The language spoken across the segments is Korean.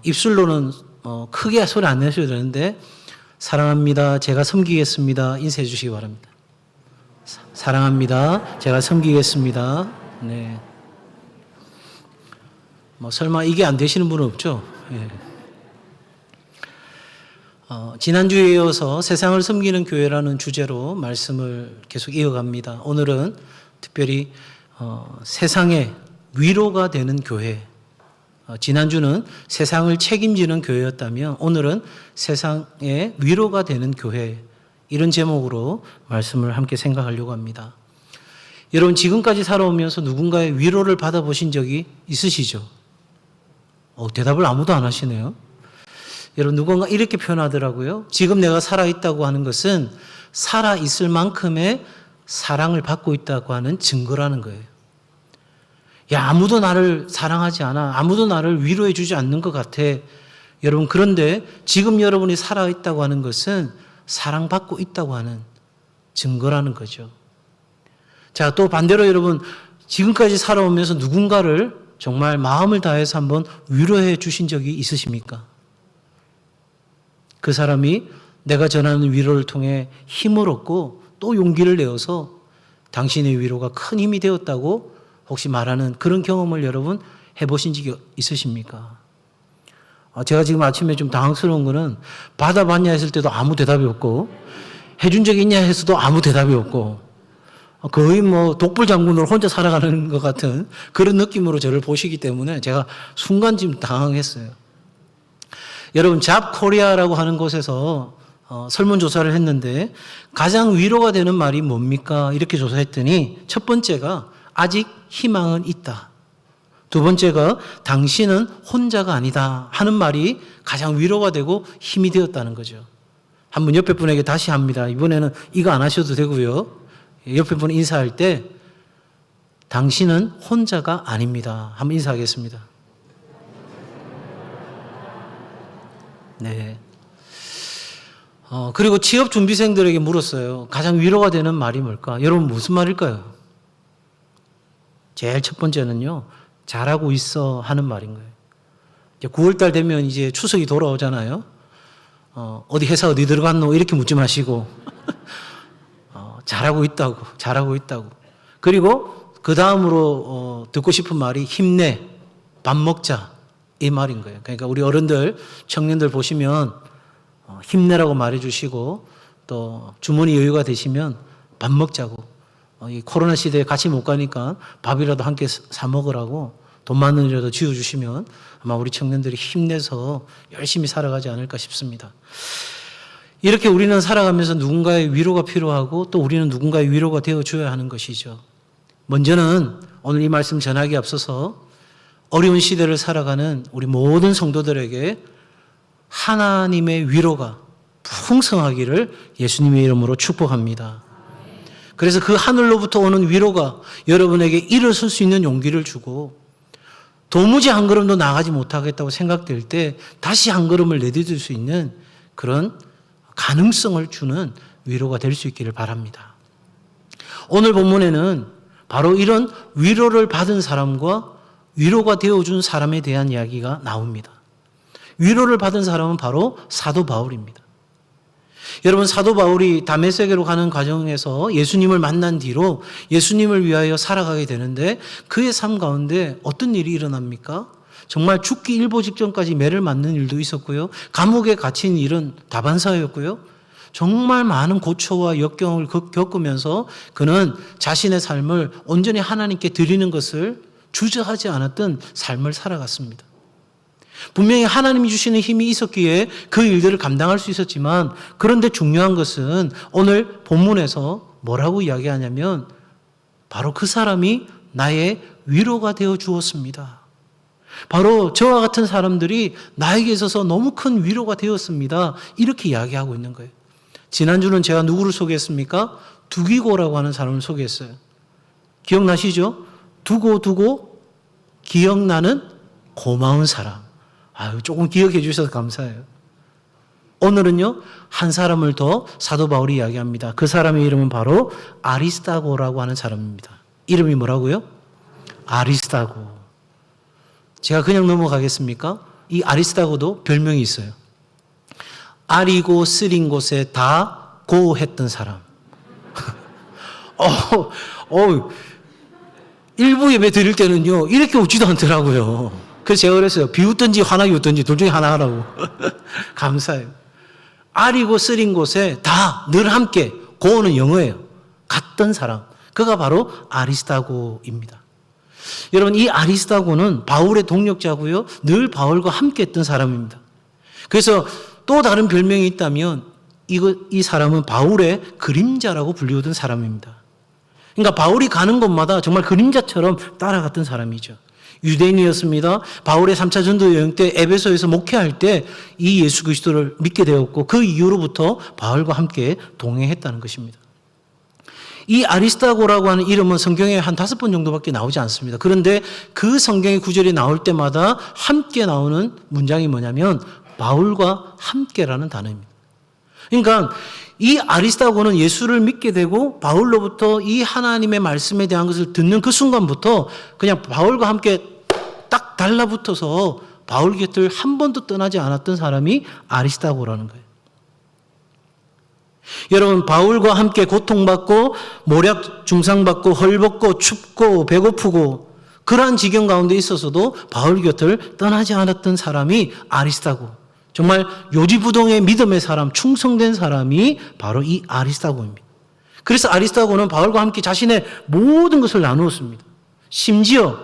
입술로는 크게 소리 안 내셔도 되는데 사랑합니다. 제가 섬기겠습니다. 인사해 주시기 바랍니다. 사랑합니다. 제가 섬기겠습니다. 네. 설마 이게 안 되시는 분은 없죠? 예. 지난주에 이어서 세상을 섬기는 교회라는 주제로 말씀을 계속 이어갑니다. 오늘은 특별히 세상의 위로가 되는 교회. 지난주는 세상을 책임지는 교회였다면 오늘은 세상의 위로가 되는 교회. 이런 제목으로 말씀을 함께 생각하려고 합니다. 여러분 지금까지 살아오면서 누군가의 위로를 받아보신 적이 있으시죠? 대답을 아무도 안 하시네요. 여러분 누군가 이렇게 표현하더라고요. 지금 내가 살아있다고 하는 것은 살아있을 만큼의 사랑을 받고 있다고 하는 증거라는 거예요. 야, 아무도 나를 사랑하지 않아. 아무도 나를 위로해 주지 않는 것 같아. 여러분 그런데 지금 여러분이 살아있다고 하는 것은 사랑받고 있다고 하는 증거라는 거죠. 자, 또 반대로 여러분 지금까지 살아오면서 누군가를 정말 마음을 다해서 한번 위로해 주신 적이 있으십니까? 그 사람이 내가 전하는 위로를 통해 힘을 얻고 또 용기를 내어서 당신의 위로가 큰 힘이 되었다고 혹시 말하는 그런 경험을 여러분 해보신 적이 있으십니까? 제가 지금 아침에 좀 당황스러운 거는 받아봤냐 했을 때도 아무 대답이 없고 해준 적이 있냐 했어도 아무 대답이 없고 거의 독불 장군으로 혼자 살아가는 것 같은 그런 느낌으로 저를 보시기 때문에 제가 순간 지금 당황했어요. 여러분 잡코리아라고 하는 곳에서 설문조사를 했는데 가장 위로가 되는 말이 뭡니까? 이렇게 조사했더니 첫 번째가 아직 희망은 있다. 두 번째가 당신은 혼자가 아니다 하는 말이 가장 위로가 되고 힘이 되었다는 거죠. 한번 옆에 분에게 다시 합니다. 이번에는 이거 안 하셔도 되고요. 옆에 분 인사할 때 당신은 혼자가 아닙니다. 한번 인사하겠습니다. 네. 그리고 취업 준비생들에게 물었어요. 가장 위로가 되는 말이 뭘까? 여러분 무슨 말일까요? 제일 첫 번째는요. 잘하고 있어 하는 말인 거예요. 9월달 되면 이제 추석이 돌아오잖아요. 어디 회사 어디 들어갔노? 이렇게 묻지 마시고 잘하고 있다고. 그리고 그 다음으로 듣고 싶은 말이 힘내, 밥 먹자 이 말인 거예요. 그러니까 우리 어른들, 청년들 보시면 힘내라고 말해주시고 또 주머니 여유가 되시면 밥 먹자고. 이 코로나 시대에 같이 못 가니까 밥이라도 함께 사 먹으라고 돈 많은 일이라도 쥐어주시면 아마 우리 청년들이 힘내서 열심히 살아가지 않을까 싶습니다. 이렇게 우리는 살아가면서 누군가의 위로가 필요하고 또 우리는 누군가의 위로가 되어줘야 하는 것이죠. 먼저는 오늘 이 말씀 전하기에 앞서서 어려운 시대를 살아가는 우리 모든 성도들에게 하나님의 위로가 풍성하기를 예수님의 이름으로 축복합니다. 그래서 그 하늘로부터 오는 위로가 여러분에게 일어설 수 있는 용기를 주고 도무지 한 걸음도 나가지 못하겠다고 생각될 때 다시 한 걸음을 내디딜 수 있는 그런 가능성을 주는 위로가 될 수 있기를 바랍니다. 오늘 본문에는 바로 이런 위로를 받은 사람과 위로가 되어준 사람에 대한 이야기가 나옵니다. 위로를 받은 사람은 바로 사도 바울입니다. 여러분 사도 바울이 다메섹으로 가는 과정에서 예수님을 만난 뒤로 예수님을 위하여 살아가게 되는데 그의 삶 가운데 어떤 일이 일어납니까? 정말 죽기 일보 직전까지 매를 맞는 일도 있었고요. 감옥에 갇힌 일은 다반사였고요. 정말 많은 고초와 역경을 겪으면서 그는 자신의 삶을 온전히 하나님께 드리는 것을 주저하지 않았던 삶을 살아갔습니다. 분명히 하나님이 주시는 힘이 있었기에 그 일들을 감당할 수 있었지만 그런데 중요한 것은 오늘 본문에서 뭐라고 이야기하냐면 바로 그 사람이 나의 위로가 되어 주었습니다. 바로 저와 같은 사람들이 나에게 있어서 너무 큰 위로가 되었습니다. 이렇게 이야기하고 있는 거예요. 지난주는 제가 누구를 소개했습니까? 두기고라고 하는 사람을 소개했어요. 기억나시죠? 두고 기억나는 고마운 사람. 조금 기억해 주셔서 감사해요. 오늘은요, 한 사람을 더 사도 바울이 이야기합니다. 그 사람의 이름은 바로 아리스다고라고 하는 사람입니다. 이름이 뭐라고요? 아리스다고. 제가 그냥 넘어가겠습니까? 이 아리스다고도 별명이 있어요. 아리고 쓰린 곳에 다 고했던 사람. 일부 예배 드릴 때는요, 이렇게 웃지도 않더라고요. 그래서 제가 그랬어요. 비웃든지 화나게 웃든지 둘 중에 하나 하라고. 감사해요. 아리고 쓰린 곳에 다 늘 함께, 고는 영어예요. 갔던 사람. 그가 바로 아리스다고입니다. 여러분, 이 아리스다고는 바울의 동력자고요. 늘 바울과 함께 했던 사람입니다. 그래서 또 다른 별명이 있다면 이 사람은 바울의 그림자라고 불리우던 사람입니다. 그러니까 바울이 가는 곳마다 정말 그림자처럼 따라갔던 사람이죠. 유대인이었습니다. 바울의 3차 전도 여행 때 에베소에서 목회할 때 이 예수 그리스도를 믿게 되었고 그 이후로부터 바울과 함께 동행했다는 것입니다. 이 아리스다고라고 하는 이름은 성경에 한 5번 정도밖에 나오지 않습니다. 그런데 그 성경의 구절이 나올 때마다 함께 나오는 문장이 뭐냐면 바울과 함께라는 단어입니다. 그러니까 이 아리스다고는 예수를 믿게 되고 바울로부터 이 하나님의 말씀에 대한 것을 듣는 그 순간부터 그냥 바울과 함께 딱 달라붙어서 바울 곁을 한 번도 떠나지 않았던 사람이 아리스다고라는 거예요. 여러분, 바울과 함께 고통받고 모략 중상받고 헐벗고 춥고 배고프고 그러한 지경 가운데 있어서도 바울 곁을 떠나지 않았던 사람이 아리스다고. 정말 요지부동의 믿음의 사람, 충성된 사람이 바로 이 아리스다고입니다. 그래서 아리스다고는 바울과 함께 자신의 모든 것을 나누었습니다. 심지어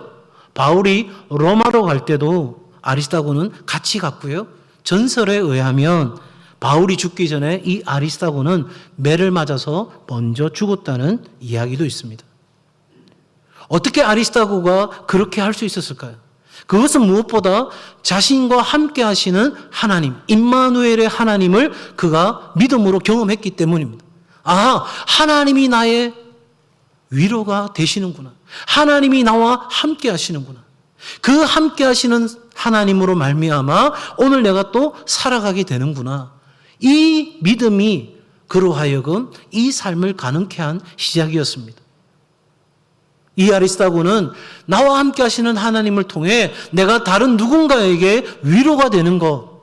바울이 로마로 갈 때도 아리스다고는 같이 갔고요. 전설에 의하면 바울이 죽기 전에 이 아리스다고는 매를 맞아서 먼저 죽었다는 이야기도 있습니다. 어떻게 아리스다고가 그렇게 할 수 있었을까요? 그것은 무엇보다 자신과 함께 하시는 하나님, 임마누엘의 하나님을 그가 믿음으로 경험했기 때문입니다. 아, 하나님이 나의 위로가 되시는구나. 하나님이 나와 함께 하시는구나. 그 함께 하시는 하나님으로 말미암아 오늘 내가 또 살아가게 되는구나. 이 믿음이 그로 하여금 이 삶을 가능케 한 시작이었습니다. 이 아리스다고는 나와 함께 하시는 하나님을 통해 내가 다른 누군가에게 위로가 되는 것,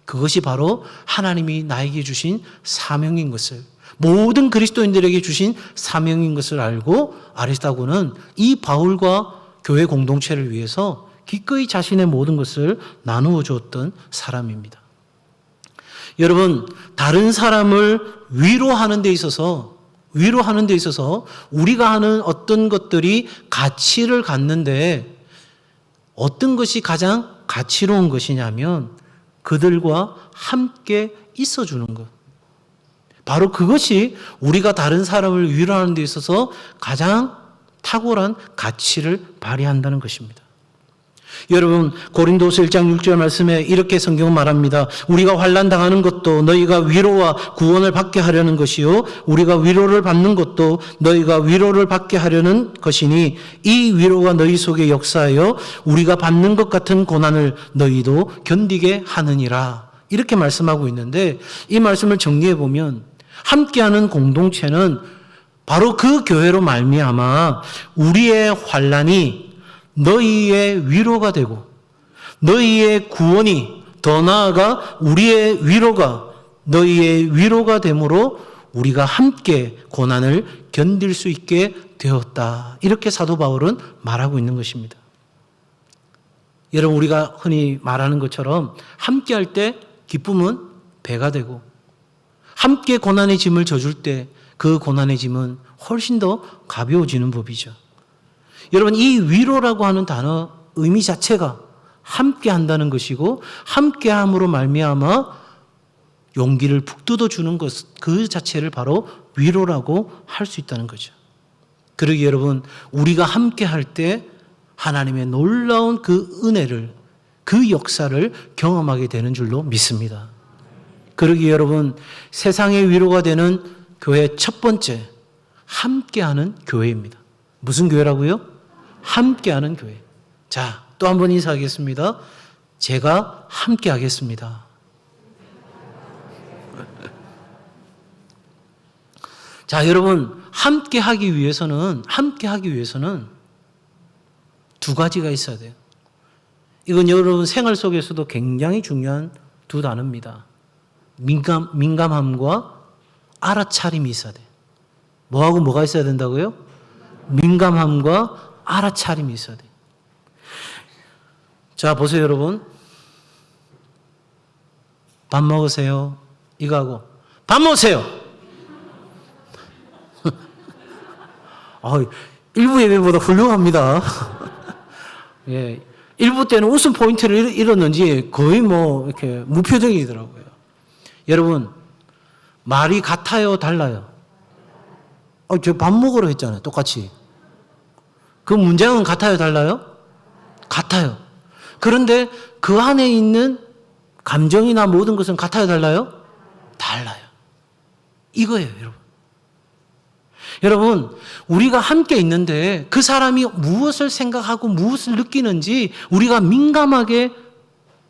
그것이 바로 하나님이 나에게 주신 사명인 것을, 모든 그리스도인들에게 주신 사명인 것을 알고 아리스다고는 이 바울과 교회 공동체를 위해서 기꺼이 자신의 모든 것을 나누어 주었던 사람입니다. 여러분, 다른 사람을 위로하는 데 있어서 우리가 하는 어떤 것들이 가치를 갖는데 어떤 것이 가장 가치로운 것이냐면 그들과 함께 있어주는 것. 바로 그것이 우리가 다른 사람을 위로하는 데 있어서 가장 탁월한 가치를 발휘한다는 것입니다. 여러분, 고린도서 1장 6절 말씀에 이렇게 성경은 말합니다. 우리가 환난 당하는 것도 너희가 위로와 구원을 받게 하려는 것이요 우리가 위로를 받는 것도 너희가 위로를 받게 하려는 것이니 이 위로가 너희 속에 역사하여 우리가 받는 것 같은 고난을 너희도 견디게 하느니라. 이렇게 말씀하고 있는데 이 말씀을 정리해 보면 함께하는 공동체는 바로 그 교회로 말미암아 우리의 환난이 너희의 위로가 되고 너희의 구원이 더 나아가 우리의 위로가 너희의 위로가 되므로 우리가 함께 고난을 견딜 수 있게 되었다. 이렇게 사도 바울은 말하고 있는 것입니다. 여러분, 우리가 흔히 말하는 것처럼 함께 할 때 기쁨은 배가 되고 함께 고난의 짐을 져줄 때 그 고난의 짐은 훨씬 더 가벼워지는 법이죠. 여러분, 이 위로라고 하는 단어 의미 자체가 함께 한다는 것이고 함께함으로 말미암아 용기를 북돋워 주는 것, 그 자체를 바로 위로라고 할 수 있다는 거죠. 그러기 여러분, 우리가 함께 할 때 하나님의 놀라운 그 은혜를, 그 역사를 경험하게 되는 줄로 믿습니다. 그러기 여러분, 세상의 위로가 되는 교회 첫 번째, 함께하는 교회입니다. 무슨 교회라고요? 함께하는 교회. 자, 또 한 번 인사하겠습니다. 제가 함께하겠습니다. 자, 여러분, 함께하기 위해서는 두 가지가 있어야 돼요. 이건 여러분 생활 속에서도 굉장히 중요한 두 단어입니다. 민감함과 알아차림이 있어야 돼. 뭐하고 뭐가 있어야 된다고요? 민감함과 알아차림이 있어야 돼. 자, 보세요, 여러분. 밥 먹으세요. 이거 하고 밥 먹으세요. 일부 예배보다 훌륭합니다. 예, 일부 때는 웃음 포인트를 잃었는지 거의 뭐 이렇게 무표정이더라고요. 여러분, 말이 같아요, 달라요? 저 밥 먹으러 했잖아요, 똑같이. 그 문장은 같아요, 달라요? 같아요. 그런데 그 안에 있는 감정이나 모든 것은 같아요, 달라요? 달라요. 이거예요, 여러분. 여러분, 우리가 함께 있는데 그 사람이 무엇을 생각하고 무엇을 느끼는지 우리가 민감하게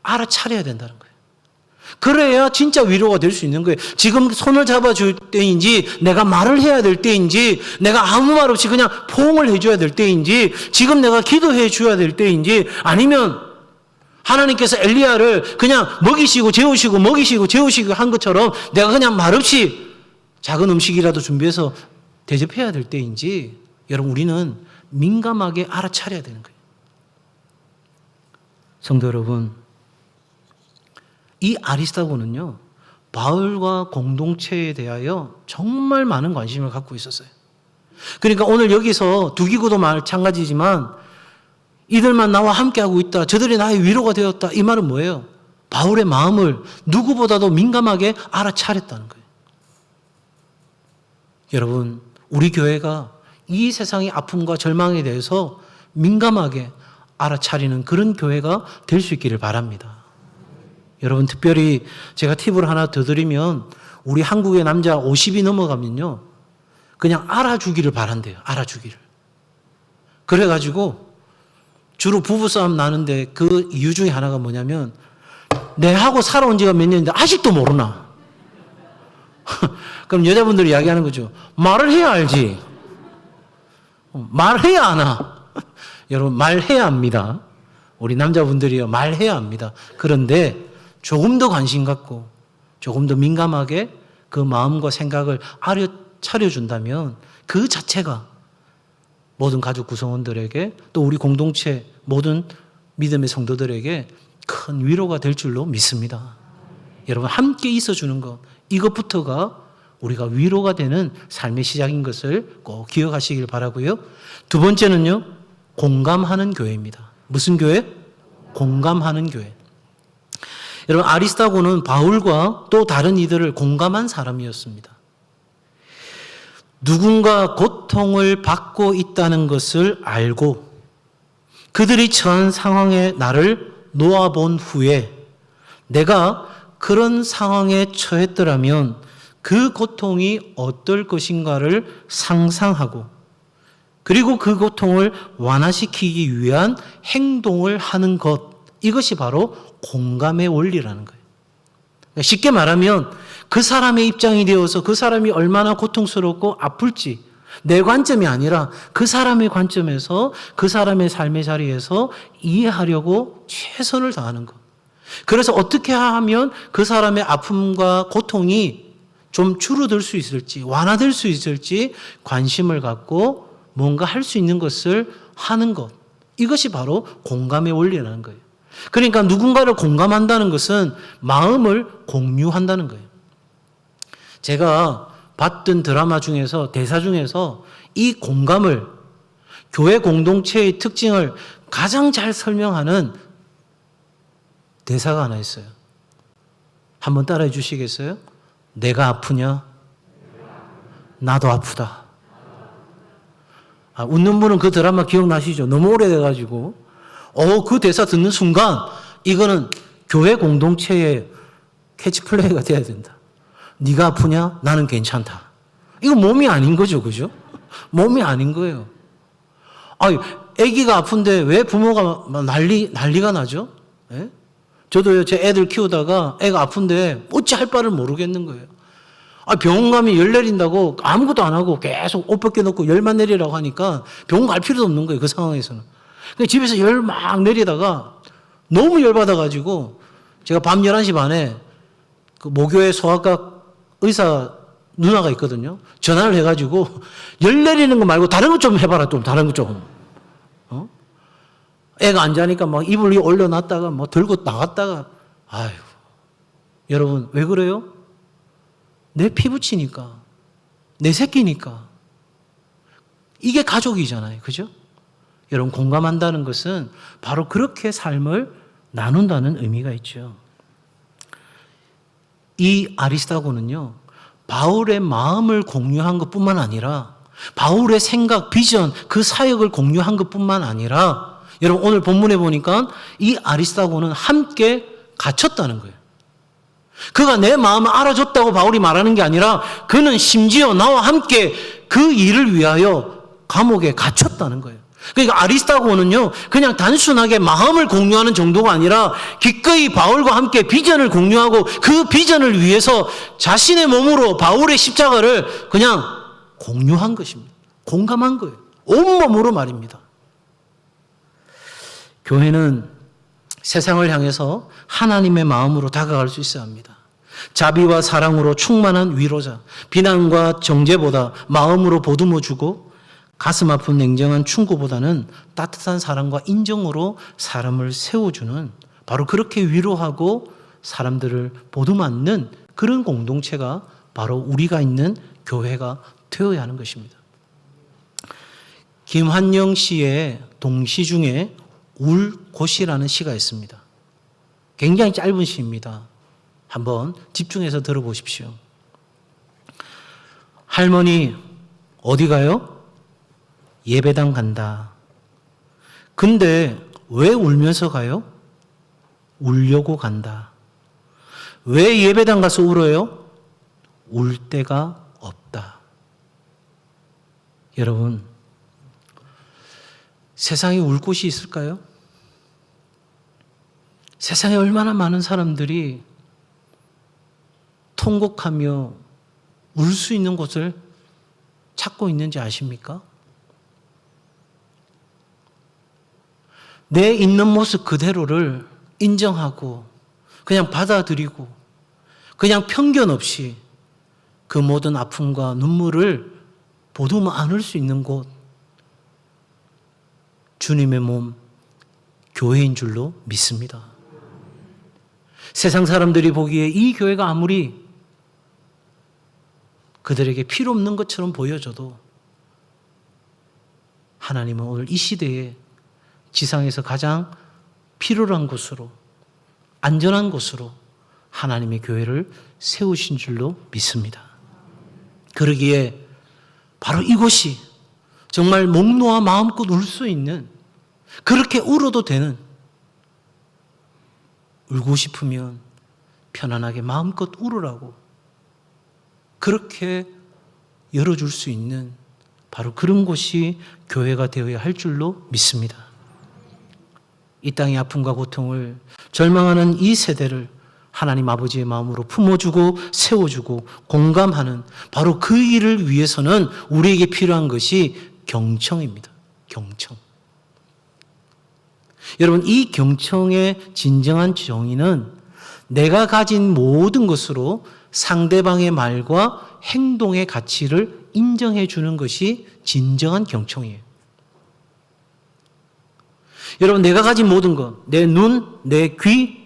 알아차려야 된다는 거예요. 그래야 진짜 위로가 될 수 있는 거예요. 지금 손을 잡아줄 때인지, 내가 말을 해야 될 때인지, 내가 아무 말 없이 그냥 포옹을 해줘야 될 때인지, 지금 내가 기도해 줘야 될 때인지, 아니면 하나님께서 엘리야를 그냥 먹이시고 재우시고 먹이시고 재우시고 한 것처럼 내가 그냥 말없이 작은 음식이라도 준비해서 대접해야 될 때인지, 여러분, 우리는 민감하게 알아차려야 되는 거예요. 성도 여러분, 이 아리스다고는요, 바울과 공동체에 대하여 정말 많은 관심을 갖고 있었어요. 그러니까 오늘 여기서 두기고도 마찬가지지만 이들만 나와 함께하고 있다, 저들이 나의 위로가 되었다, 이 말은 뭐예요? 바울의 마음을 누구보다도 민감하게 알아차렸다는 거예요. 여러분, 우리 교회가 이 세상의 아픔과 절망에 대해서 민감하게 알아차리는 그런 교회가 될 수 있기를 바랍니다. 여러분, 특별히 제가 팁을 하나 더 드리면, 우리 한국의 남자 50이 넘어가면요, 그냥 알아주기를 바란대요. 알아주기를. 그래가지고 주로 부부싸움 나는데 그 이유 중에 하나가 뭐냐면, 내하고 살아온 지가 몇 년인데 아직도 모르나? 그럼 여자분들이 이야기하는 거죠. 말을 해야 알지. 말해야 아나. 여러분, 말해야 합니다. 우리 남자분들이요, 말해야 합니다. 그런데 조금 더 관심 갖고 조금 더 민감하게 그 마음과 생각을 차려준다면 그 자체가 모든 가족 구성원들에게, 또 우리 공동체 모든 믿음의 성도들에게 큰 위로가 될 줄로 믿습니다. 여러분, 함께 있어주는 것, 이것부터가 우리가 위로가 되는 삶의 시작인 것을 꼭 기억하시길 바라고요. 두 번째는요, 공감하는 교회입니다. 무슨 교회? 공감하는 교회. 여러분, 아리스다고는 바울과 또 다른 이들을 공감한 사람이었습니다. 누군가 고통을 받고 있다는 것을 알고 그들이 처한 상황에 나를 놓아본 후에 내가 그런 상황에 처했더라면 그 고통이 어떨 것인가를 상상하고, 그리고 그 고통을 완화시키기 위한 행동을 하는 것, 이것이 바로 공감의 원리라는 거예요. 쉽게 말하면 그 사람의 입장이 되어서 그 사람이 얼마나 고통스럽고 아플지, 내 관점이 아니라 그 사람의 관점에서 그 사람의 삶의 자리에서 이해하려고 최선을 다하는 것. 그래서 어떻게 하면 그 사람의 아픔과 고통이 좀 줄어들 수 있을지, 완화될 수 있을지 관심을 갖고 뭔가 할 수 있는 것을 하는 것, 이것이 바로 공감의 원리라는 거예요. 그러니까 누군가를 공감한다는 것은 마음을 공유한다는 거예요. 제가 봤던 드라마 중에서, 대사 중에서 이 공감을, 교회 공동체의 특징을 가장 잘 설명하는 대사가 하나 있어요. 한번 따라해 주시겠어요? 내가 아프냐? 나도 아프다. 웃는 분은 그 드라마 기억나시죠? 너무 오래돼가지고. 그 대사 듣는 순간 이거는 교회 공동체의 캐치플레이가 돼야 된다. 네가 아프냐? 나는 괜찮다. 이거 몸이 아닌 거죠, 그죠? 몸이 아닌 거예요. 아기가 아픈데 왜 부모가 난리가 나죠? 예? 저도요, 제 애들 키우다가 애가 아픈데 어찌 할 바를 모르겠는 거예요. 병원 가면 열 내린다고 아무것도 안 하고 계속 옷 벗겨놓고 열만 내리라고 하니까 병원 갈 필요도 없는 거예요, 그 상황에서는. 집에서 열 막 내리다가 너무 열받아가지고 제가 밤 11시 반에 그 모교의 소아과 의사 누나가 있거든요. 전화를 해가지고 열 내리는 거 말고 다른 것 좀 해봐라. 좀 다른 것 좀. 애가 안 자니까 막 이불 위에 올려놨다가 뭐 들고 나갔다가 아유 여러분 왜 그래요? 내 피부치니까 내 새끼니까 이게 가족이잖아요. 그죠? 여러분 공감한다는 것은 바로 그렇게 삶을 나눈다는 의미가 있죠. 이 아리스타고는요, 바울의 마음을 공유한 것뿐만 아니라 바울의 생각, 비전, 그 사역을 공유한 것뿐만 아니라 여러분 오늘 본문에 보니까 이 아리스타고는 함께 갇혔다는 거예요. 그가 내 마음을 알아줬다고 바울이 말하는 게 아니라 그는 심지어 나와 함께 그 일을 위하여 감옥에 갇혔다는 거예요. 그러니까 아리스타고는요, 그냥 단순하게 마음을 공유하는 정도가 아니라 기꺼이 바울과 함께 비전을 공유하고 그 비전을 위해서 자신의 몸으로 바울의 십자가를 그냥 공유한 것입니다. 공감한 거예요. 온몸으로 말입니다. 교회는 세상을 향해서 하나님의 마음으로 다가갈 수 있어야 합니다. 자비와 사랑으로 충만한 위로자, 비난과 정죄보다 마음으로 보듬어주고 가슴 아픈 냉정한 충고보다는 따뜻한 사랑과 인정으로 사람을 세워주는 바로 그렇게 위로하고 사람들을 보듬는 그런 공동체가 바로 우리가 있는 교회가 되어야 하는 것입니다. 김환영 씨의 동시 중에 울곳이라는 시가 있습니다. 굉장히 짧은 시입니다. 한번 집중해서 들어보십시오. 할머니 어디 가요? 예배당 간다. 근데 왜 울면서 가요? 울려고 간다. 왜 예배당 가서 울어요? 울 데가 없다. 여러분, 세상에 울 곳이 있을까요? 세상에 얼마나 많은 사람들이 통곡하며 울 수 있는 곳을 찾고 있는지 아십니까? 내 있는 모습 그대로를 인정하고 그냥 받아들이고 그냥 편견 없이 그 모든 아픔과 눈물을 보듬어 안을 수 있는 곳, 주님의 몸, 교회인 줄로 믿습니다. 세상 사람들이 보기에 이 교회가 아무리 그들에게 필요 없는 것처럼 보여져도 하나님은 오늘 이 시대에 지상에서 가장 필요로 한 곳으로, 안전한 곳으로 하나님의 교회를 세우신 줄로 믿습니다. 그러기에 바로 이곳이 정말 목 놓아 마음껏 울 수 있는, 그렇게 울어도 되는, 울고 싶으면 편안하게 마음껏 울으라고 그렇게 열어줄 수 있는 바로 그런 곳이 교회가 되어야 할 줄로 믿습니다. 이 땅의 아픔과 고통을 절망하는 이 세대를 하나님 아버지의 마음으로 품어주고 세워주고 공감하는 바로 그 일을 위해서는 우리에게 필요한 것이 경청입니다. 경청. 여러분, 이 경청의 진정한 정의는 내가 가진 모든 것으로 상대방의 말과 행동의 가치를 인정해 주는 것이 진정한 경청이에요. 여러분, 내가 가진 모든 것, 내 눈, 내 귀,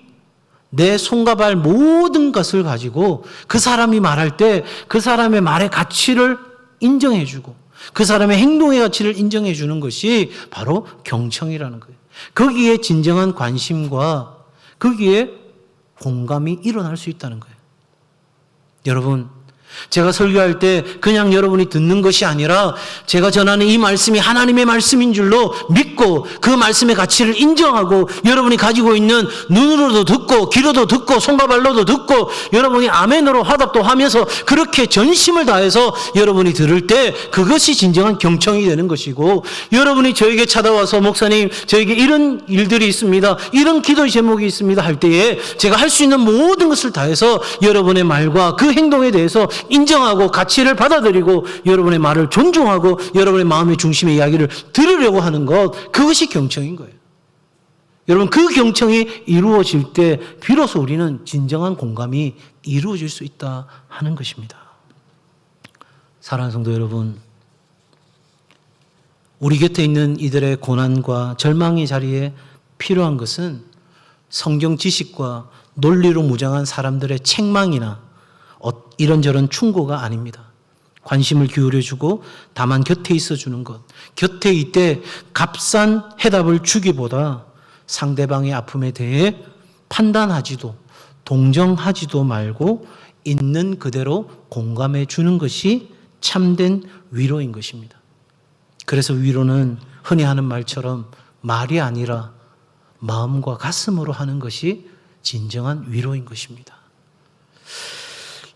내 손과 발 모든 것을 가지고 그 사람이 말할 때 그 사람의 말의 가치를 인정해 주고 그 사람의 행동의 가치를 인정해 주는 것이 바로 경청이라는 거예요. 거기에 진정한 관심과 거기에 공감이 일어날 수 있다는 거예요. 여러분, 제가 설교할 때 그냥 여러분이 듣는 것이 아니라 제가 전하는 이 말씀이 하나님의 말씀인 줄로 믿고 그 말씀의 가치를 인정하고 여러분이 가지고 있는 눈으로도 듣고 귀로도 듣고 손과 발로도 듣고 여러분이 아멘으로 화답도 하면서 그렇게 전심을 다해서 여러분이 들을 때 그것이 진정한 경청이 되는 것이고, 여러분이 저에게 찾아와서 목사님 저에게 이런 일들이 있습니다, 이런 기도의 제목이 있습니다 할 때에 제가 할 수 있는 모든 것을 다해서 여러분의 말과 그 행동에 대해서 인정하고 가치를 받아들이고 여러분의 말을 존중하고 여러분의 마음의 중심의 이야기를 들으려고 하는 것, 그것이 경청인 거예요. 여러분, 그 경청이 이루어질 때 비로소 우리는 진정한 공감이 이루어질 수 있다 하는 것입니다. 사랑하는 성도 여러분, 우리 곁에 있는 이들의 고난과 절망의 자리에 필요한 것은 성경 지식과 논리로 무장한 사람들의 책망이나 이런저런 충고가 아닙니다. 관심을 기울여주고 다만 곁에 있어주는 것, 곁에 있되 값싼 해답을 주기보다 상대방의 아픔에 대해 판단하지도 동정하지도 말고 있는 그대로 공감해 주는 것이 참된 위로인 것입니다. 그래서 위로는 흔히 하는 말처럼 말이 아니라 마음과 가슴으로 하는 것이 진정한 위로인 것입니다.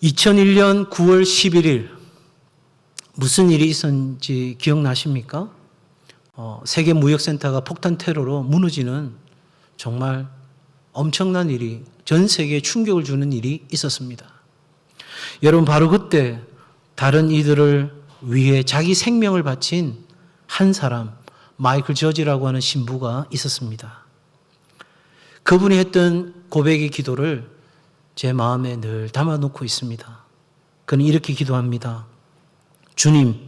2001년 9월 11일 무슨 일이 있었는지 기억나십니까? 세계무역센터가 폭탄 테러로 무너지는 정말 엄청난 일이, 전 세계에 충격을 주는 일이 있었습니다. 여러분, 바로 그때 다른 이들을 위해 자기 생명을 바친 한 사람, 마이클 저지라고 하는 신부가 있었습니다. 그분이 했던 고백의 기도를 제 마음에 늘 담아놓고 있습니다. 그는 이렇게 기도합니다. 주님,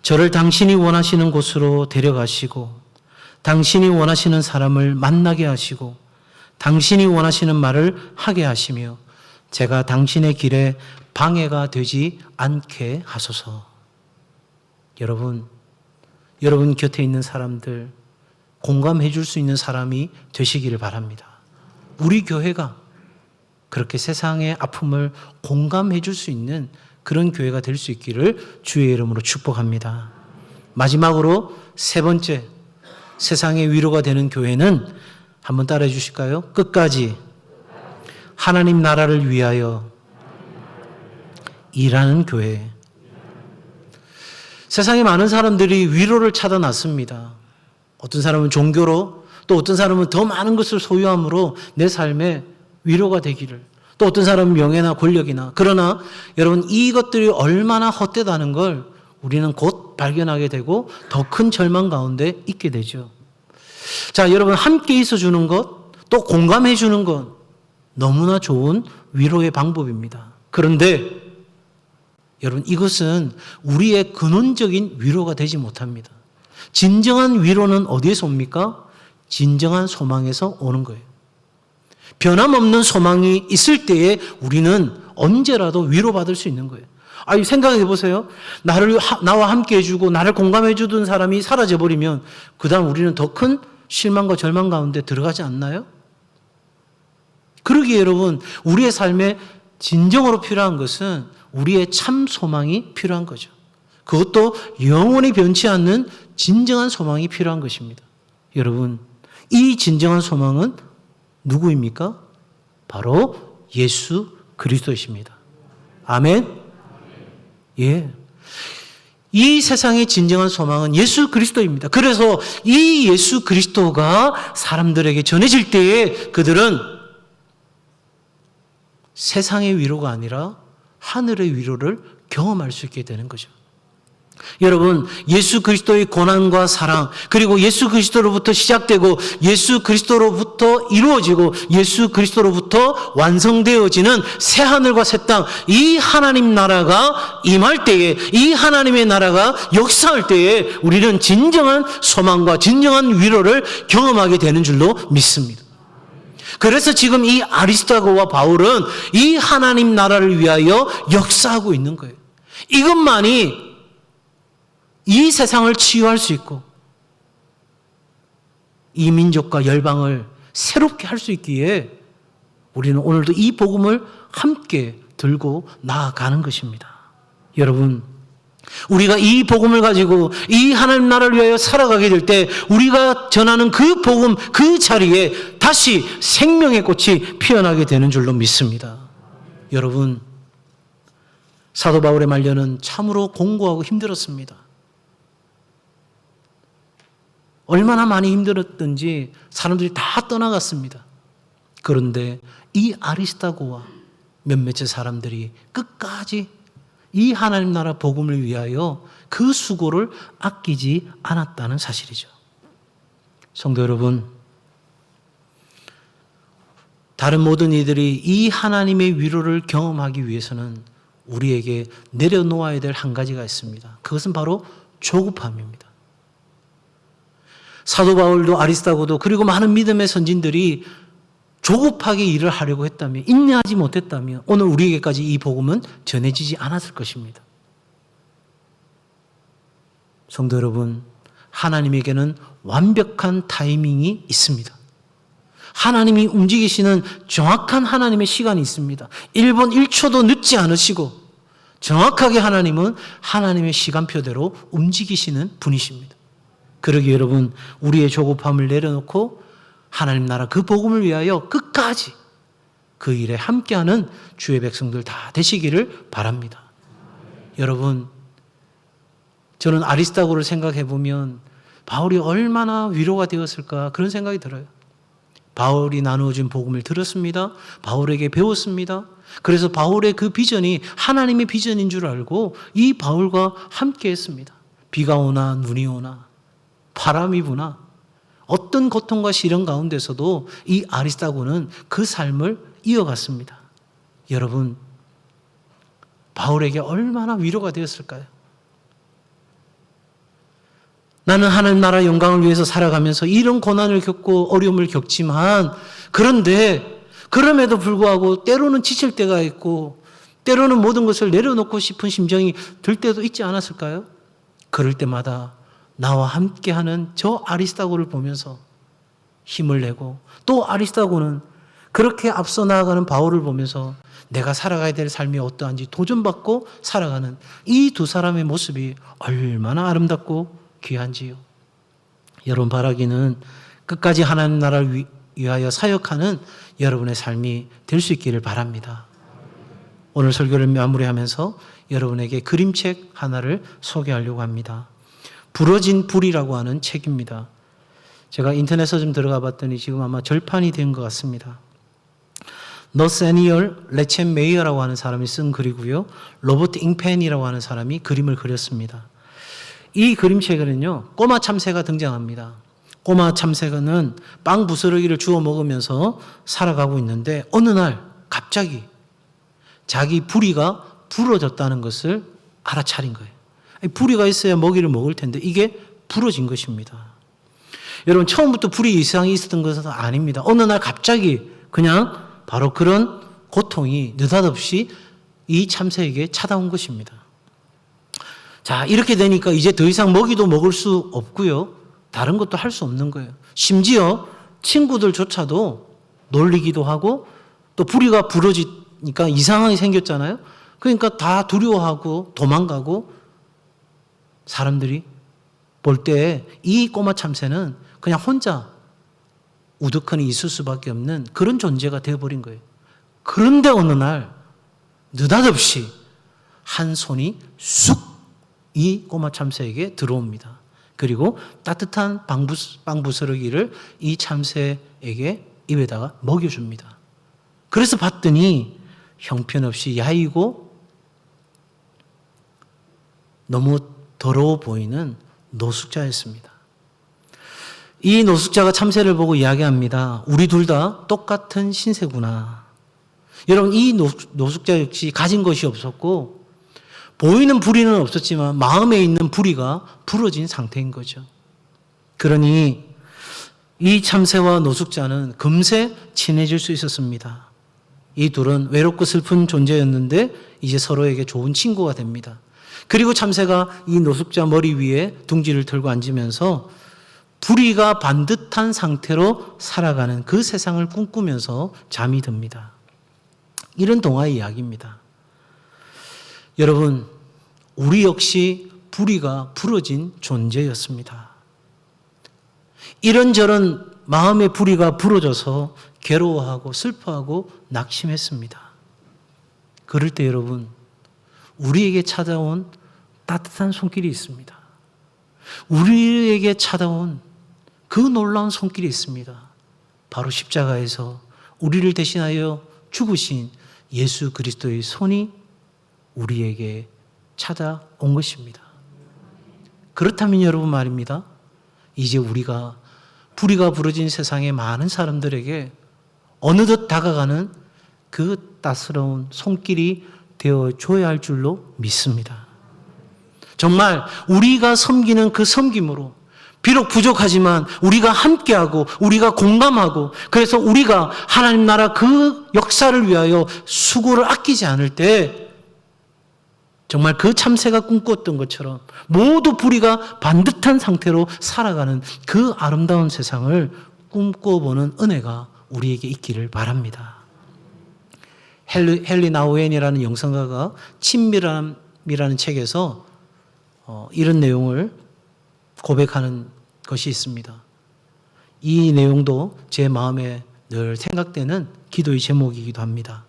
저를 당신이 원하시는 곳으로 데려가시고 당신이 원하시는 사람을 만나게 하시고 당신이 원하시는 말을 하게 하시며 제가 당신의 길에 방해가 되지 않게 하소서. 여러분 곁에 있는 사람들 공감해 줄 수 있는 사람이 되시기를 바랍니다. 우리 교회가 그렇게 세상의 아픔을 공감해 줄 수 있는 그런 교회가 될 수 있기를 주의 이름으로 축복합니다. 마지막으로 세 번째, 세상의 위로가 되는 교회는 한번 따라해 주실까요? 끝까지 하나님 나라를 위하여 일하는 교회. 세상에 많은 사람들이 위로를 찾아놨습니다. 어떤 사람은 종교로, 또 어떤 사람은 더 많은 것을 소유함으로 내 삶에 위로가 되기를, 또 어떤 사람은 명예나 권력이나. 그러나 여러분, 이것들이 얼마나 헛되다는 걸 우리는 곧 발견하게 되고 더 큰 절망 가운데 있게 되죠. 자, 여러분, 함께 있어주는 것, 또 공감해 주는 것 너무나 좋은 위로의 방법입니다. 그런데 여러분, 이것은 우리의 근원적인 위로가 되지 못합니다. 진정한 위로는 어디에서 옵니까? 진정한 소망에서 오는 거예요. 변함없는 소망이 있을 때에 우리는 언제라도 위로받을 수 있는 거예요. 생각해 보세요. 나와 함께 해주고 나를 공감해 주던 사람이 사라져버리면 그 다음 우리는 더 큰 실망과 절망 가운데 들어가지 않나요? 그러기에 여러분, 우리의 삶에 진정으로 필요한 것은 우리의 참 소망이 필요한 거죠. 그것도 영원히 변치 않는 진정한 소망이 필요한 것입니다. 여러분, 이 진정한 소망은 누구입니까? 바로 예수 그리스도이십니다. 아멘? 예. 이 세상의 진정한 소망은 예수 그리스도입니다. 그래서 이 예수 그리스도가 사람들에게 전해질 때에 그들은 세상의 위로가 아니라 하늘의 위로를 경험할 수 있게 되는 거죠. 여러분, 예수 그리스도의 고난과 사랑, 그리고 예수 그리스도로부터 시작되고 예수 그리스도로부터 이루어지고 예수 그리스도로부터 완성되어지는 새 하늘과 새 땅, 이 하나님 나라가 임할 때에, 이 하나님의 나라가 역사할 때에 우리는 진정한 소망과 진정한 위로를 경험하게 되는 줄로 믿습니다. 그래서 지금 이 아리스타고와 바울은 이 하나님 나라를 위하여 역사하고 있는 거예요. 이것만이 이 세상을 치유할 수 있고 이 민족과 열방을 새롭게 할 수 있기에 우리는 오늘도 이 복음을 함께 들고 나아가는 것입니다. 여러분, 우리가 이 복음을 가지고 이 하나님 나라를 위하여 살아가게 될 때 우리가 전하는 그 복음, 그 자리에 다시 생명의 꽃이 피어나게 되는 줄로 믿습니다. 여러분, 사도 바울의 말년은 참으로 공고하고 힘들었습니다. 얼마나 많이 힘들었든지 사람들이 다 떠나갔습니다. 그런데 이 아리스타고와 몇몇의 사람들이 끝까지 이 하나님 나라 복음을 위하여 그 수고를 아끼지 않았다는 사실이죠. 성도 여러분, 다른 모든 이들이 이 하나님의 위로를 경험하기 위해서는 우리에게 내려놓아야 될 한 가지가 있습니다. 그것은 바로 조급함입니다. 사도 바울도 아리스다고도 그리고 많은 믿음의 선진들이 조급하게 일을 하려고 했다면, 인내하지 못했다면 오늘 우리에게까지 이 복음은 전해지지 않았을 것입니다. 성도 여러분, 하나님에게는 완벽한 타이밍이 있습니다. 하나님이 움직이시는 정확한 하나님의 시간이 있습니다. 1분 1초도 늦지 않으시고 정확하게 하나님은 하나님의 시간표대로 움직이시는 분이십니다. 그러기에 여러분, 우리의 조급함을 내려놓고 하나님 나라 그 복음을 위하여 끝까지 그 일에 함께하는 주의 백성들 다 되시기를 바랍니다. 여러분, 저는 아리스다고를 생각해 보면 바울이 얼마나 위로가 되었을까 그런 생각이 들어요. 바울이 나누어진 복음을 들었습니다. 바울에게 배웠습니다. 그래서 바울의 그 비전이 하나님의 비전인 줄 알고 이 바울과 함께 했습니다. 비가 오나 눈이 오나 바람이 부나 어떤 고통과 시련 가운데서도 이 아리스다고는 그 삶을 이어갔습니다. 여러분, 바울에게 얼마나 위로가 되었을까요? 나는 하나님 나라 영광을 위해서 살아가면서 이런 고난을 겪고 어려움을 겪지만, 그런데 그럼에도 불구하고 때로는 지칠 때가 있고 때로는 모든 것을 내려놓고 싶은 심정이 들 때도 있지 않았을까요? 그럴 때마다 나와 함께하는 저 아리스다고를 보면서 힘을 내고, 또 아리스다고는 그렇게 앞서 나아가는 바울을 보면서 내가 살아가야 될 삶이 어떠한지 도전받고 살아가는 이 두 사람의 모습이 얼마나 아름답고 귀한지요. 여러분, 바라기는 끝까지 하나님 나라를 위하여 사역하는 여러분의 삶이 될 수 있기를 바랍니다. 오늘 설교를 마무리하면서 여러분에게 그림책 하나를 소개하려고 합니다. 부러진 불이라고 하는 책입니다. 제가 인터넷에 좀 들어가 봤더니 지금 아마 절판이 된 것 같습니다. 너세니얼 레첸 메이어라고 하는 사람이 쓴 글이고요. 로버트 잉펜이라고 하는 사람이 그림을 그렸습니다. 이 그림책에는요, 꼬마 참새가 등장합니다. 꼬마 참새는 빵 부스러기를 주워 먹으면서 살아가고 있는데 어느 날 갑자기 자기 부리가 부러졌다는 것을 알아차린 거예요. 부리가 있어야 먹이를 먹을 텐데 이게 부러진 것입니다. 여러분, 처음부터 부리 이상이 있었던 것은 아닙니다. 어느 날 갑자기 그냥 바로 그런 고통이 느닷없이 이 참새에게 찾아온 것입니다. 자, 이렇게 되니까 이제 더 이상 먹이도 먹을 수 없고요. 다른 것도 할 수 없는 거예요. 심지어 친구들조차도 놀리기도 하고, 또 부리가 부러지니까 이상하게 생겼잖아요. 그러니까 다 두려워하고 도망가고, 사람들이 볼 때 이 꼬마 참새는 그냥 혼자 우두커니 있을 수밖에 없는 그런 존재가 되어버린 거예요. 그런데 어느 날 느닷없이 한 손이 쑥 이 꼬마 참새에게 들어옵니다. 그리고 따뜻한 빵 부스러기를 이 참새에게 입에다가 먹여줍니다. 그래서 봤더니 형편없이 야이고 너무 더러워 보이는 노숙자였습니다. 이 노숙자가 참새를 보고 이야기합니다. 우리 둘 다 똑같은 신세구나. 여러분, 이 노숙자 역시 가진 것이 없었고 보이는 부리는 없었지만 마음에 있는 부리가 부러진 상태인 거죠. 그러니 이 참새와 노숙자는 금세 친해질 수 있었습니다. 이 둘은 외롭고 슬픈 존재였는데 이제 서로에게 좋은 친구가 됩니다. 그리고 참새가 이 노숙자 머리 위에 둥지를 들고 앉으면서 부리가 반듯한 상태로 살아가는 그 세상을 꿈꾸면서 잠이 듭니다. 이런 동화의 이야기입니다. 여러분, 우리 역시 부리가 부러진 존재였습니다. 이런저런 마음의 부리가 부러져서 괴로워하고 슬퍼하고 낙심했습니다. 그럴 때 여러분, 우리에게 찾아온 따뜻한 손길이 있습니다. 우리에게 찾아온 그 놀라운 손길이 있습니다. 바로 십자가에서 우리를 대신하여 죽으신 예수 그리스도의 손이 우리에게 찾아온 것입니다. 그렇다면 여러분 말입니다. 이제 우리가 부리가 부러진 세상의 많은 사람들에게 어느덧 다가가는 그 따스러운 손길이 되어줘야 할 줄로 믿습니다. 정말 우리가 섬기는 그 섬김으로 비록 부족하지만 우리가 함께하고 우리가 공감하고 그래서 우리가 하나님 나라 그 역사를 위하여 수고를 아끼지 않을 때 정말 그 참새가 꿈꿨던 것처럼 모두 불의가 반듯한 상태로 살아가는 그 아름다운 세상을 꿈꿔보는 은혜가 우리에게 있기를 바랍니다. 헨리 나우엔이라는 영성가가 친밀함이라는 책에서 이런 내용을 고백하는 것이 있습니다. 이 내용도 제 마음에 늘 생각되는 기도의 제목이기도 합니다.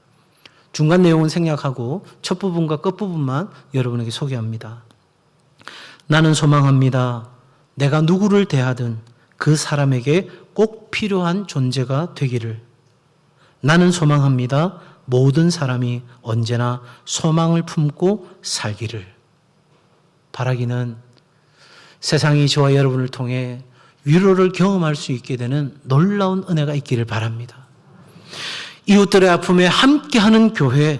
중간 내용은 생략하고 첫 부분과 끝 부분만 여러분에게 소개합니다. 나는 소망합니다. 내가 누구를 대하든 그 사람에게 꼭 필요한 존재가 되기를. 나는 소망합니다. 모든 사람이 언제나 소망을 품고 살기를. 바라기는 세상이 저와 여러분을 통해 위로를 경험할 수 있게 되는 놀라운 은혜가 있기를 바랍니다. 이웃들의 아픔에 함께하는 교회,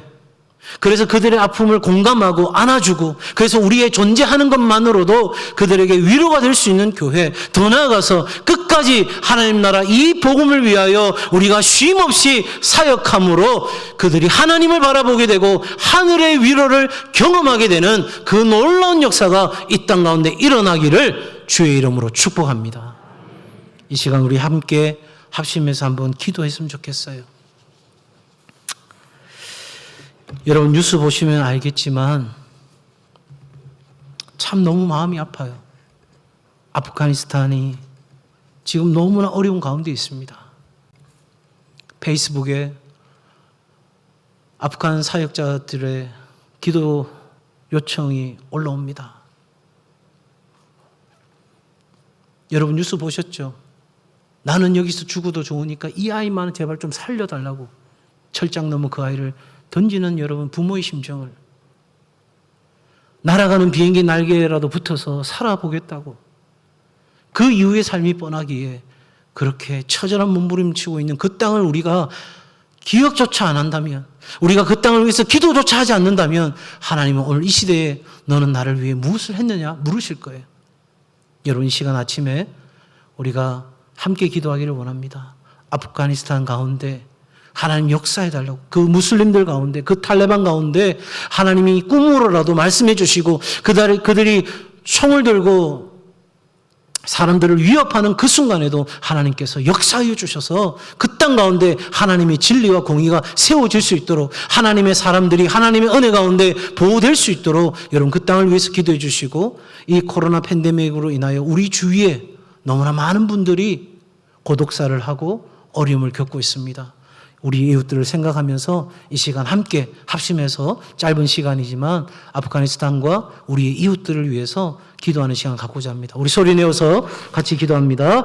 그래서 그들의 아픔을 공감하고 안아주고 그래서 우리의 존재하는 것만으로도 그들에게 위로가 될 수 있는 교회, 더 나아가서 끝까지 하나님 나라 이 복음을 위하여 우리가 쉼없이 사역함으로 그들이 하나님을 바라보게 되고 하늘의 위로를 경험하게 되는 그 놀라운 역사가 이 땅 가운데 일어나기를 주의 이름으로 축복합니다. 이 시간 우리 함께 합심해서 한번 기도했으면 좋겠어요. 여러분 뉴스 보시면 알겠지만 참 너무 마음이 아파요. 아프가니스탄이 지금 너무나 어려운 가운데 있습니다. 페이스북에 아프간 사역자들의 기도 요청이 올라옵니다. 여러분 뉴스 보셨죠? 나는 여기서 죽어도 좋으니까 이 아이만 제발 좀 살려달라고 철장 넘어 그 아이를 던지는 여러분 부모의 심정을, 날아가는 비행기 날개라도 붙어서 살아보겠다고 그 이후의 삶이 뻔하기에 그렇게 처절한 몸부림치고 있는 그 땅을 우리가 기억조차 안 한다면, 우리가 그 땅을 위해서 기도조차 하지 않는다면 하나님은 오늘 이 시대에 너는 나를 위해 무엇을 했느냐 물으실 거예요. 여러분 이 시간 아침에 우리가 함께 기도하기를 원합니다. 아프가니스탄 가운데 하나님 역사해달라고, 그 무슬림들 가운데, 그 탈레반 가운데 하나님이 꿈으로라도 말씀해 주시고 그들이 총을 들고 사람들을 위협하는 그 순간에도 하나님께서 역사하여 주셔서 그 땅 가운데 하나님의 진리와 공의가 세워질 수 있도록, 하나님의 사람들이 하나님의 은혜 가운데 보호될 수 있도록 여러분 그 땅을 위해서 기도해 주시고, 이 코로나 팬데믹으로 인하여 우리 주위에 너무나 많은 분들이 고독사를 하고 어려움을 겪고 있습니다. 우리 이웃들을 생각하면서 이 시간 함께 합심해서 짧은 시간이지만 아프가니스탄과 우리의 이웃들을 위해서 기도하는 시간 갖고자 합니다. 우리 소리 내어서 같이 기도합니다.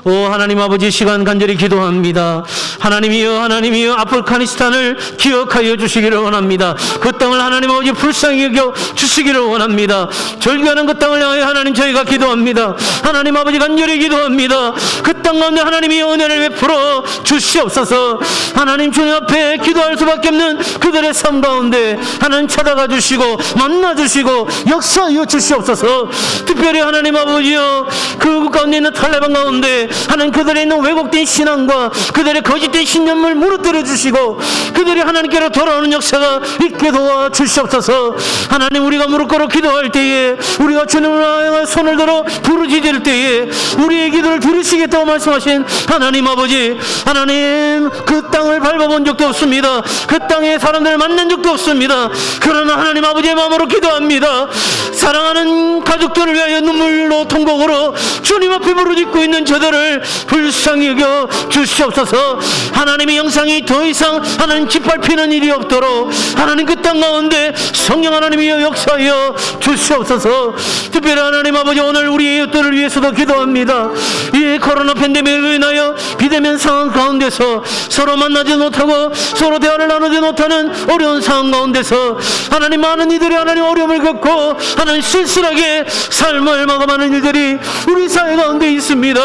오 하나님 아버지, 시간 간절히 기도합니다. 하나님이여 아프가니스탄을 기억하여 주시기를 원합니다. 그 땅을 하나님 아버지 불쌍히 여겨 주시기를 원합니다. 절규하는 그 땅을 향해 하나님 저희가 기도합니다. 하나님 아버지 간절히 기도합니다. 그 땅 가운데 하나님이 은혜를 베풀어 주시옵소서. 하나님 주님 앞에 기도할 수밖에 없는 그들의 삶 가운데 하나님 찾아가 주시고 만나 주시고 역사하여 주시옵소서. 특별히 하나님 아버지여 그 가운데 있는 탈레반 가운데 하나님 그들에 있는 왜곡된 신앙과 그들의 거짓된 신념을 무너뜨려 주시고 그들이 하나님께로 돌아오는 역사가 있게 도와 주시옵소서. 하나님 우리가 무릎 꿇어 기도할 때에, 우리가 주님을 향해 손을 들어 부르짖을 때에 우리의 기도를 들으시겠다고 말씀하신 하나님 아버지, 하나님 그 땅을 밟아본 적도 없습니다. 그 땅에 사람들을 만난 적도 없습니다. 그러나 하나님 아버지의 마음으로 기도합니다. 사랑하는 가족들을 위하여 눈물로 통곡으로 주님 앞에 부르짖고 있는 저들을 불쌍히 여겨 주시옵소서. 하나님의 영상이 더 이상 하나님 짓밟히는 일이 없도록 하나님 그 땅 가운데 성령 하나님이여 역사하여 주시옵소서. 특별히 하나님 아버지 오늘 우리 이웃들을 위해서도 기도합니다. 이 이 코로나 팬데믹으로 인하여 비대면 상황 가운데서 서로 만나지 못하고 서로 대화를 나누지 못하는 어려운 상황 가운데서 하나님, 많은 이들이 하나님 어려움을 겪고 하나님 쓸쓸하게 삶을 마감하는 일들이 우리 사회 가운데 있습니다.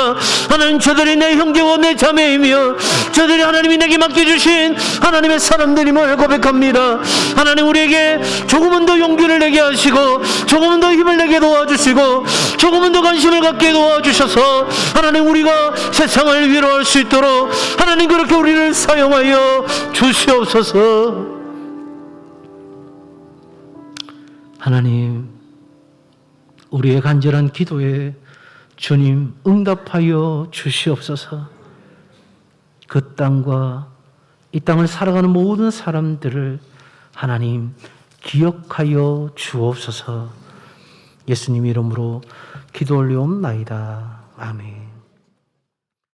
하나님, 저들이 내 형제와 내 자매이며 저들이 하나님이 내게 맡겨주신 하나님의 사람들임을 고백합니다. 하나님, 우리에게 조금은 더 용기를 내게 하시고 조금은 더 힘을 내게 도와주시고 조금은 더 관심을 갖게 도와주셔서 하나님, 우리가 세상을 위로할 수 있도록 하나님, 그렇게 우리를 사용하여 주시옵소서. 하나님, 우리의 간절한 기도에 주님 응답하여 주시옵소서. 그 땅과 이 땅을 살아가는 모든 사람들을 하나님 기억하여 주옵소서. 예수님 이름으로 기도 올리옵나이다. 아멘.